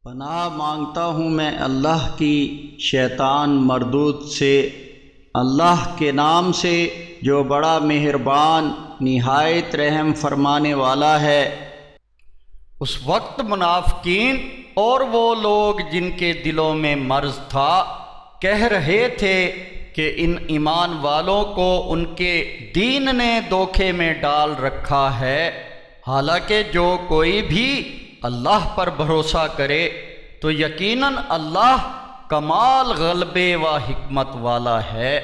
پناہ مانگتا ہوں میں اللہ کی شیطان مردود سے، اللہ کے نام سے جو بڑا مہربان نہایت رحم فرمانے والا ہے۔ اس وقت منافقین اور وہ لوگ جن کے دلوں میں مرض تھا کہہ رہے تھے کہ ان ایمان والوں کو ان کے دین نے دھوکے میں ڈال رکھا ہے، حالانکہ جو کوئی بھی اللہ پر بھروسہ کرے تو یقیناً اللہ کمال غلبے و حکمت والا ہے۔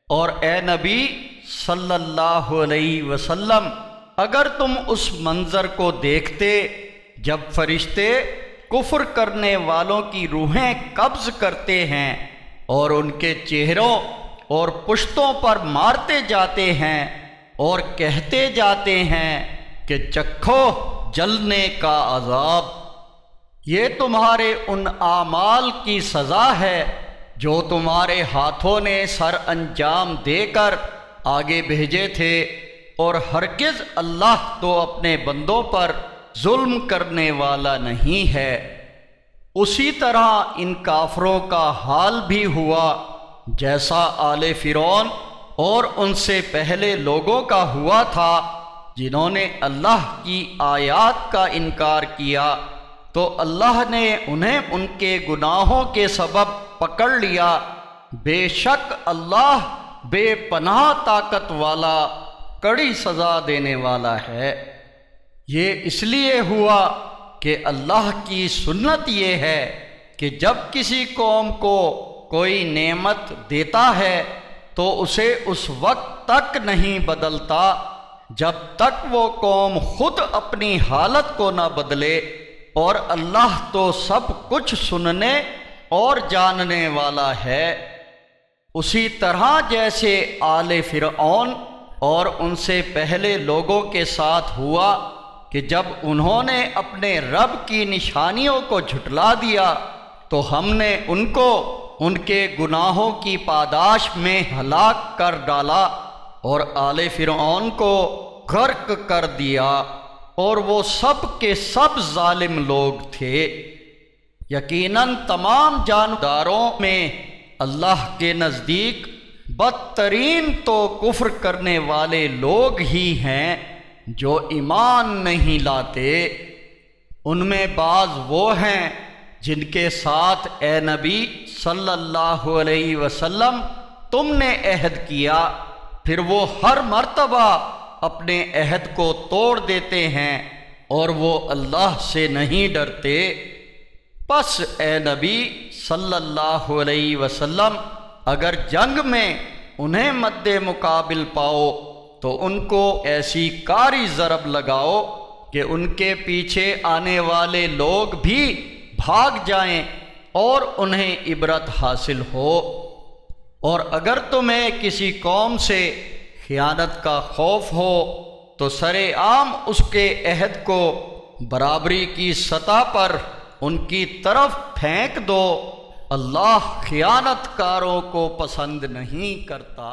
اور اے نبی صلی اللہ علیہ وسلم، اگر تم اس منظر کو دیکھتے جب فرشتے کفر کرنے والوں کی روحیں قبض کرتے ہیں اور ان کے چہروں اور پشتوں پر مارتے جاتے ہیں اور کہتے جاتے ہیں کہ چکھو جلنے کا عذاب، یہ تمہارے ان اعمال کی سزا ہے جو تمہارے ہاتھوں نے سر انجام دے کر آگے بھیجے تھے، اور ہرگز اللہ تو اپنے بندوں پر ظلم کرنے والا نہیں ہے۔ اسی طرح ان کافروں کا حال بھی ہوا جیسا آل فرعون اور ان سے پہلے لوگوں کا ہوا تھا، جنہوں نے اللہ کی آیات کا انکار کیا تو اللہ نے انہیں ان کے گناہوں کے سبب پکڑ لیا۔ بے شک اللہ بے پناہ طاقت والا، کڑی سزا دینے والا ہے۔ یہ اس لیے ہوا کہ اللہ کی سنت یہ ہے کہ جب کسی قوم کو کوئی نعمت دیتا ہے تو اسے اس وقت تک نہیں بدلتا جب تک وہ قوم خود اپنی حالت کو نہ بدلے، اور اللہ تو سب کچھ سننے اور جاننے والا ہے۔ اسی طرح جیسے آل فرعون اور ان سے پہلے لوگوں کے ساتھ ہوا کہ جب انہوں نے اپنے رب کی نشانیوں کو جھٹلا دیا تو ہم نے ان کو ان کے گناہوں کی پاداش میں ہلاک کر ڈالا اور آل فرعون کو غرق کر دیا، اور وہ سب کے سب ظالم لوگ تھے۔ یقیناً تمام جانداروں میں اللہ کے نزدیک بدترین تو کفر کرنے والے لوگ ہی ہیں جو ایمان نہیں لاتے۔ ان میں بعض وہ ہیں جن کے ساتھ اے نبی صلی اللہ علیہ وسلم تم نے عہد کیا، پھر وہ ہر مرتبہ اپنے عہد کو توڑ دیتے ہیں اور وہ اللہ سے نہیں ڈرتے۔ پس اے نبی صلی اللہ علیہ وسلم، اگر جنگ میں انہیں مد مقابل پاؤ تو ان کو ایسی کاری ضرب لگاؤ کہ ان کے پیچھے آنے والے لوگ بھی بھاگ جائیں اور انہیں عبرت حاصل ہو۔ اور اگر تمہیں کسی قوم سے خیانت کا خوف ہو تو سر عام اس کے عہد کو برابری کی سطح پر ان کی طرف پھینک دو، اللہ خیانت کاروں کو پسند نہیں کرتا۔